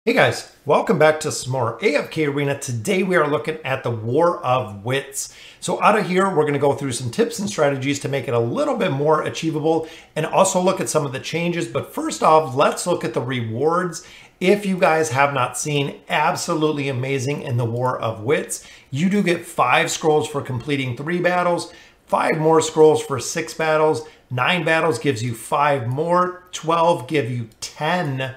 Hey guys, welcome back to some more AFK Arena. Today we are looking at the War of Wits. So out of here, we're going to go through some tips and strategies to make it a little bit more achievable and also look at some of the changes. But first off, let's look at the rewards. If you guys have not seen, absolutely amazing in the War of Wits. You do get 5 scrolls for completing 3 battles, 5 more scrolls for 6 battles, 9 battles gives you 5 more, 12 give you 10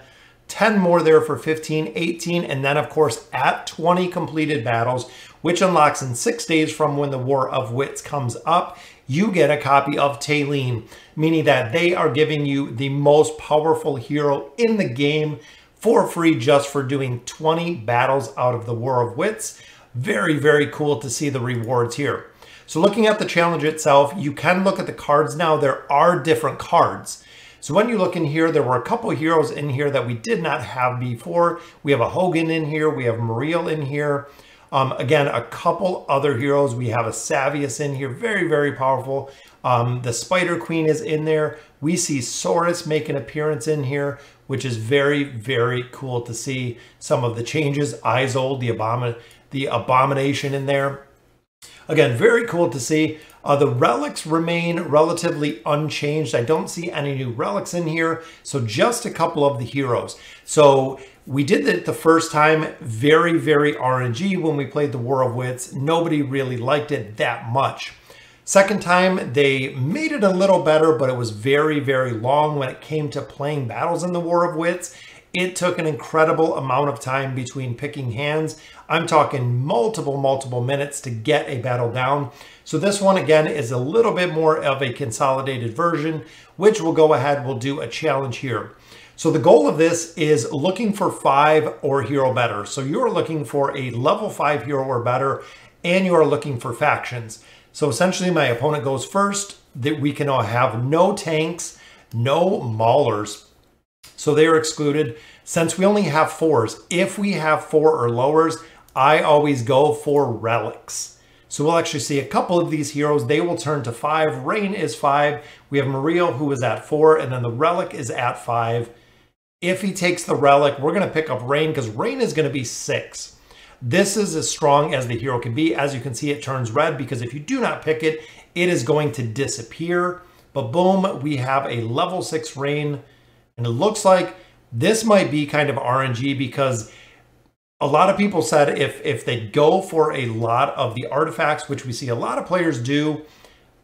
more there for 15, 18, and then of course at 20 completed battles, which unlocks in 6 days from when the War of Wits comes up, you get a copy of Talene, meaning that they are giving you the most powerful hero in the game for free just for doing 20 battles out of the War of Wits. Very, very cool to see the rewards here. So looking at the challenge itself, you can look at the cards now. There are different cards. So when you look in here, there were a couple heroes in here that we did not have before. We have a Hogan in here. We have Muriel in here. Again, a couple other heroes. We have a Savius in here. Very, very powerful. The Spider Queen is in there. We see Saurus make an appearance in here, which is very, very cool to see some of the changes. Isolde, the Abomination in there. Again, very cool to see. The relics remain relatively unchanged. I don't see any new relics in here. So just a couple of the heroes. So we did it the first time, very, very RNG when we played the War of Wits. Nobody really liked it that much. Second time, they made it a little better, but it was very, very long when it came to playing battles in the War of Wits. It took an incredible amount of time between picking hands. I'm talking multiple minutes to get a battle down. So this one, again, is a little bit more of a consolidated version, which we'll go ahead, we'll do a challenge here. So the goal of this is looking for 5 or hero better. So you're looking for a level 5 hero or better, and you are looking for factions. So essentially my opponent goes first, that we can have no tanks, no maulers. So they are excluded. Since we only have 4s, if we have 4 or lowers, I always go for relics. So we'll actually see a couple of these heroes. They will turn to 5. Rain is 5. We have Muriel, who is at 4, and then the relic is at 5. If he takes the relic, we're going to pick up Rain because Rain is going to be 6. This is as strong as the hero can be. As you can see, it turns red because if you do not pick it, it is going to disappear. But boom, we have a level 6 Rain. And it looks like this might be kind of RNG because a lot of people said if they go for a lot of the artifacts, which we see a lot of players do,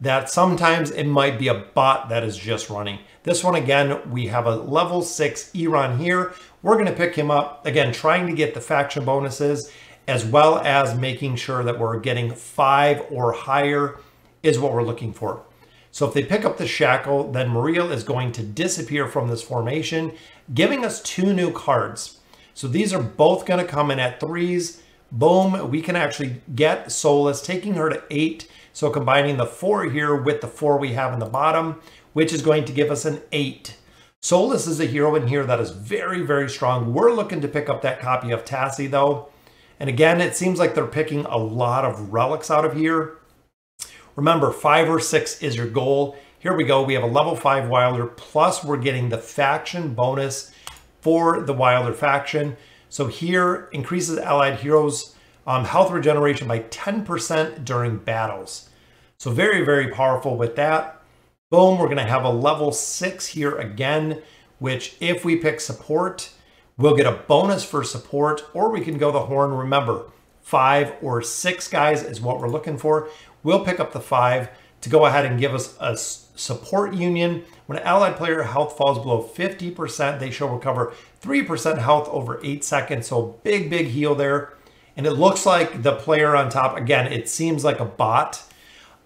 that sometimes it might be a bot that is just running. This one, again, we have a level 6 Iran here. We're going to pick him up, again, trying to get the faction bonuses, as well as making sure that we're getting 5 or higher is what we're looking for. So if they pick up the Shackle, then Muriel is going to disappear from this formation, giving us 2 new cards. So these are both going to come in at 3s. Boom, we can actually get Solus, taking her to 8. So combining the 4 here with the 4 we have in the bottom, which is going to give us an 8. Solus is a hero in here that is very, very strong. We're looking to pick up that copy of Tassie though. And again, it seems like they're picking a lot of relics out of here. Remember, 5 or 6 is your goal. Here we go. We have a level 5 Wilder, plus we're getting the faction bonus for the Wilder faction. So here, increases allied heroes' health regeneration by 10% during battles. So very, very powerful with that. Boom, we're going to have a level 6 here again, which if we pick support, we'll get a bonus for support, or we can go the horn. Remember, 5 or 6 guys is what we're looking for. We'll pick up the 5 to go ahead and give us a support union. When an allied player health falls below 50%, they shall recover 3% health over 8 seconds. So big, big heal there. And it looks like the player on top, again, it seems like a bot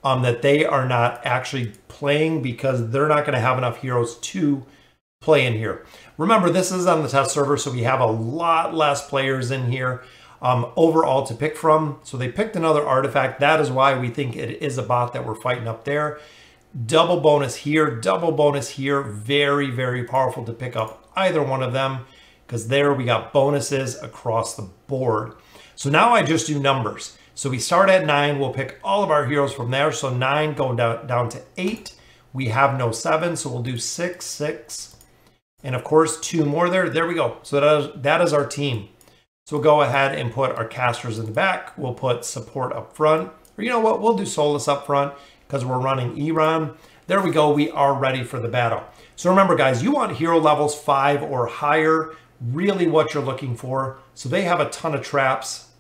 that they are not actually playing because they're not going to have enough heroes to play in here. Remember, this is on the test server, so we have a lot less players in here overall to pick from. So they picked another artifact. That is why we think it is a bot that we're fighting up there. Double bonus here, double bonus here. Very, very powerful to pick up either one of them because there we got bonuses across the board. So now I just do numbers. So we start at 9. We'll pick all of our heroes from there. So 9 going down to 8. We have no 7, so we'll do 6, 6. And of course, 2 more there. There we go. So that is our team. So we'll go ahead and put our casters in the back. We'll put support up front. Or you know what? We'll do Solus up front because we're running Eron. There we go. We are ready for the battle. So remember, guys, you want hero levels 5 or higher. Really what you're looking for. So they have a ton of traps.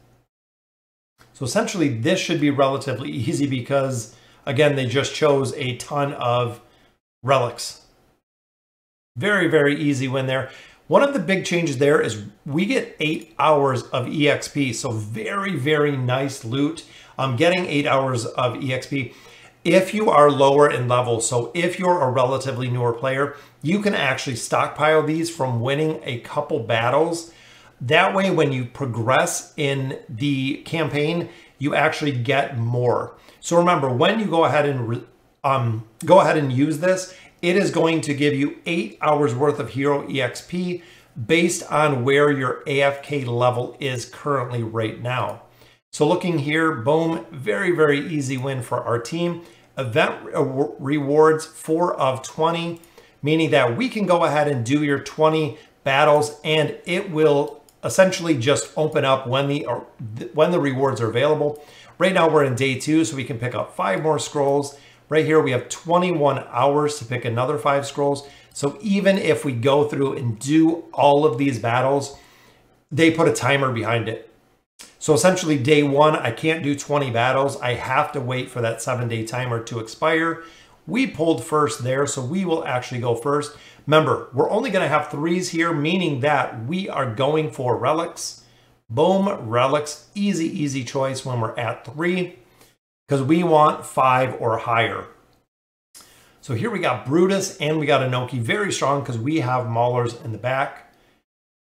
So essentially, this should be relatively easy because, again, they just chose a ton of relics. Very, very easy win there. One of the big changes there is we get 8 hours of EXP. So very, very nice loot. Getting 8 hours of EXP. If you are lower in level, so if you're a relatively newer player, you can actually stockpile these from winning a couple battles. That way, when you progress in the campaign, you actually get more. So remember, when you go ahead and use this, it is going to give you 8 hours worth of hero EXP based on where your AFK level is currently right now. So looking here, boom, very, very easy win for our team. Event rewards 4 of 20, meaning that we can go ahead and do your 20 battles and it will essentially just open up when the rewards are available. Right now we're in day 2, so we can pick up 5 more scrolls. Right here we have 21 hours to pick another 5 scrolls. So even if we go through and do all of these battles, they put a timer behind it. So essentially day 1, I can't do 20 battles. I have to wait for that 7-day timer to expire. We pulled first there, so we will actually go first. Remember, we're only going to have 3s here, meaning that we are going for relics. Boom, relics, easy, easy choice when we're at 3, because we want 5 or higher. So here we got Brutus and we got Inoki, very strong because we have Maulers in the back.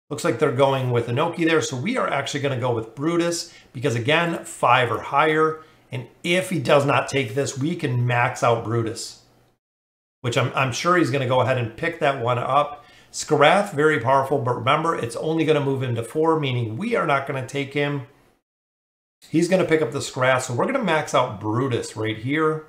Looks like they're going with Inoki there, so we are actually going to go with Brutus because, again, 5 or higher. And if he does not take this, we can max out Brutus, which I'm sure he's going to go ahead and pick that one up. Skarath, very powerful, but remember, it's only going to move him to 4, meaning we are not going to take him. He's going to pick up the Skarath, so we're going to max out Brutus right here.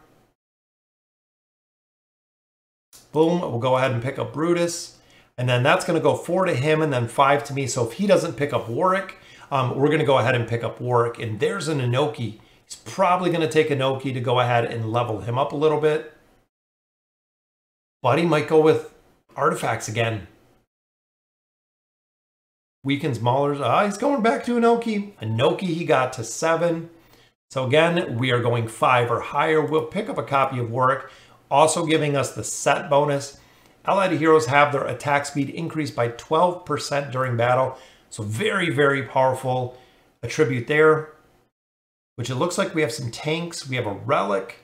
Boom, we'll go ahead and pick up Brutus. And then that's going to go 4 to him and then 5 to me. So if he doesn't pick up Warwick, we're going to go ahead and pick up Warwick. And there's an Inoki. He's probably going to take Inoki to go ahead and level him up a little bit. But he might go with artifacts again. Weakens Maulers. He's going back to Inoki. Inoki he got to 7. So again, we are going 5 or higher. We'll pick up a copy of Warwick, also giving us the set bonus. Allied heroes have their attack speed increased by 12% during battle. So very, very powerful attribute there, which it looks like we have some tanks. We have a relic,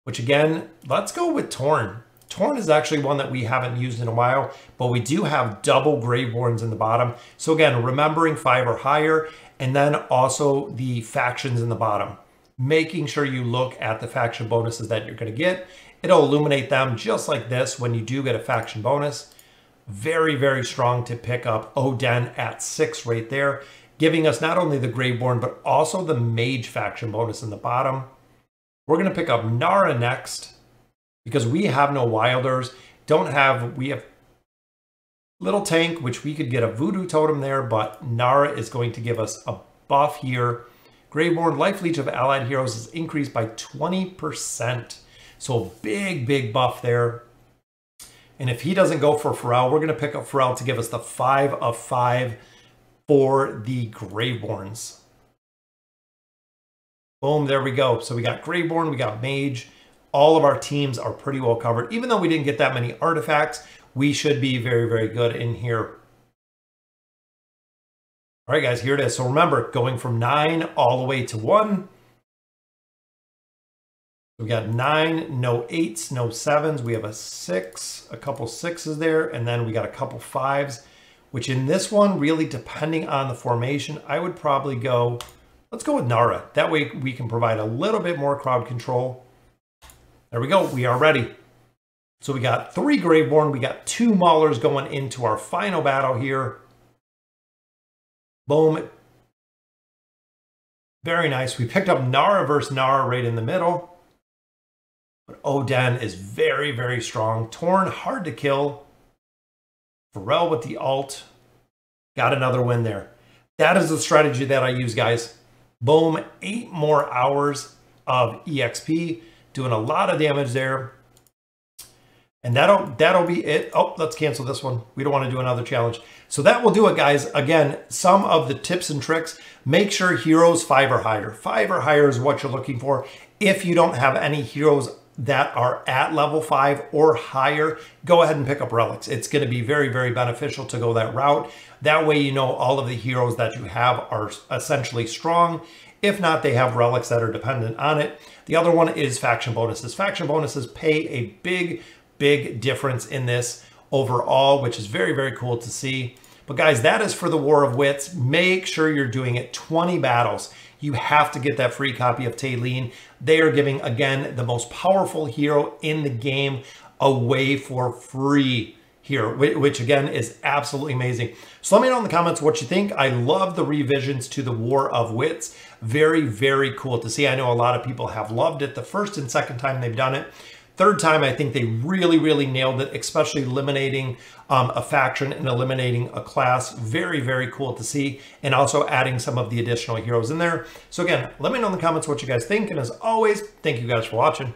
which again, let's go with Torn. Torn is actually one that we haven't used in a while, but we do have double Graveborns in the bottom. So again, remembering 5 or higher, and then also the factions in the bottom. Making sure you look at the faction bonuses that you're going to get. It'll illuminate them just like this when you do get a faction bonus. Very, very strong to pick up Odin at 6 right there, giving us not only the Graveborn, but also the Mage faction bonus in the bottom. We're going to pick up Nara next because we have no Wilders. We have Little Tank, which we could get a Voodoo Totem there, but Nara is going to give us a buff here. Graveborn Life Leech of allied heroes is increased by 20%. So a big, big buff there. And if he doesn't go for Pharrell, we're going to pick up Pharrell to give us the 5 of 5 for the Graveborns. Boom, there we go. So we got Graveborn, we got Mage. All of our teams are pretty well covered. Even though we didn't get that many artifacts, we should be very, very good in here. All right, guys, here it is. So remember, going from 9 all the way to 1. We got 9, no 8s, no 7s. We have a 6, a couple 6s there, and then we got a couple 5s, which in this one, really depending on the formation, I would probably go, let's go with Nara. That way we can provide a little bit more crowd control. There we go. We are ready. So we got 3 Graveborn. We got 2 Maulers going into our final battle here. Boom. Very nice. We picked up Nara versus Nara right in the middle. But Odin is very, very strong. Torn, hard to kill. Pharrell with the alt. Got another win there. That is the strategy that I use, guys. Boom, 8 more hours of EXP, doing a lot of damage there. And that'll be it. Oh, let's cancel this one. We don't want to do another challenge. So that will do it, guys. Again, some of the tips and tricks. Make sure heroes 5 or higher. 5 or higher is what you're looking for. If you don't have any heroes that are at level 5 or higher, go ahead and pick up relics. It's going to be very, very beneficial to go that route. That way, you know all of the heroes that you have are essentially strong. If not, they have relics that are dependent on it. The other one is faction bonuses. Faction bonuses pay a big difference in this overall, which is very, very cool to see. But guys, that is for the War of Wits. Make sure you're doing it 20 battles. You have to get that free copy of Talene. They are giving, again, the most powerful hero in the game away for free here, which again is absolutely amazing. So let me know in the comments what you think. I love the revisions to the War of Wits. Very, very cool to see. I know a lot of people have loved it the first and second time they've done it. Third time, I think they really nailed it, especially eliminating a faction and eliminating a class. Very, very cool to see. And also adding some of the additional heroes in there. So again, let me know in the comments what you guys think. And as always, thank you guys for watching.